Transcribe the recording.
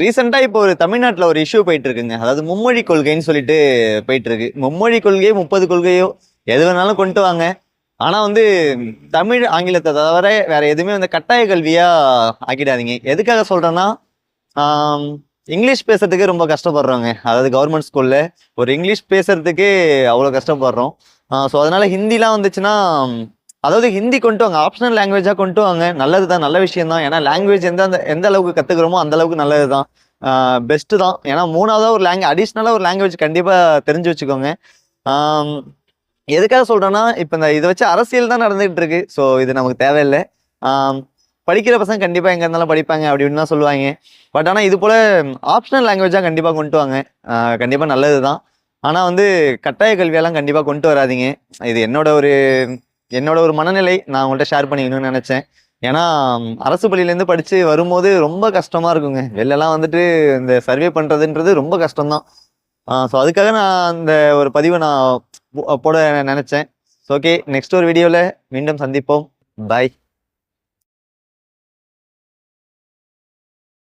ரீசெண்டா இப்போ ஒரு தமிழ்நாட்டில் ஒரு இஷ்யூ போயிட்டு இருக்குங்க. அதாவது மும்மொழி கொள்கைன்னு சொல்லிட்டு போயிட்டு இருக்கு. மும்மொழி கொள்கையோ 30 கொள்கையோ எது வேணாலும் கொண்டு வாங்க. ஆனா வந்து தமிழ் ஆங்கிலத்தை தவிர வேற எதுவுமே வந்து கட்டாய கல்வியா ஆக்கிடாதீங்க. எதுக்காக சொல்றேன்னா இங்கிலீஷ் பேசுறதுக்கே ரொம்ப கஷ்டப்படுறோங்க. அதாவது கவர்மெண்ட் ஸ்கூல்ல ஒரு இங்கிலீஷ் பேசுறதுக்கே அவ்வளோ கஷ்டப்படுறோம். ஸோ அதனால ஹிந்திலாம் வந்துச்சுன்னா அதாவது ஹிந்தி கொண்டு வாங்க, ஆப்ஷனல் லாங்குவேஜா கொண்டு வாங்க. நல்லது தான், நல்ல விஷயம் தான். ஏன்னா லாங்குவேஜ் எந்த அளவுக்கு கத்துக்கிறோமோ அந்த அளவுக்கு நல்லது தான், பெஸ்ட் தான். ஏன்னா மூணாவதா ஒரு அடிஷ்னலா ஒரு லாங்குவேஜ் கண்டிப்பா தெரிஞ்சு வச்சுக்கோங்க. எதுக்காக சொல்றேன்னா இப்போ இதை வச்சு அரசியல் தான் நடந்துகிட்டு இருக்கு. ஸோ இது நமக்கு தேவையில்லை. படிக்கிற பசங்க கண்டிப்பா எங்க இருந்தாலும் படிப்பாங்க அப்படின்னு தான் சொல்லுவாங்க. பட் ஆனால் இது போல ஆப்ஷனல் லாங்குவேஜா கண்டிப்பா கொண்டு வாங்க. கண்டிப்பா நல்லது தான். ஆனா வந்து கட்டாய கல்வியெல்லாம் கண்டிப்பா கொண்டு வராதிங்க. இது என்னோட ஒரு மனநிலை நான் உங்கள்கிட்ட ஷேர் பண்ணிக்கணும்னு நினைச்சேன். ஏன்னா அரசு பள்ளியிலேருந்து படிச்சு வரும்போது ரொம்ப கஷ்டமா இருக்குங்க. வெளிலலாம் வந்துட்டு இந்த சர்வே பண்றதுன்றது ரொம்ப கஷ்டம்தான். ஸோ அதுக்காக நான் இந்த ஒரு பதிவை நான் போட நினைச்சேன். ஓகே, நெக்ஸ்ட் ஒரு வீடியோவில் மீண்டும் சந்திப்போம். பாய்.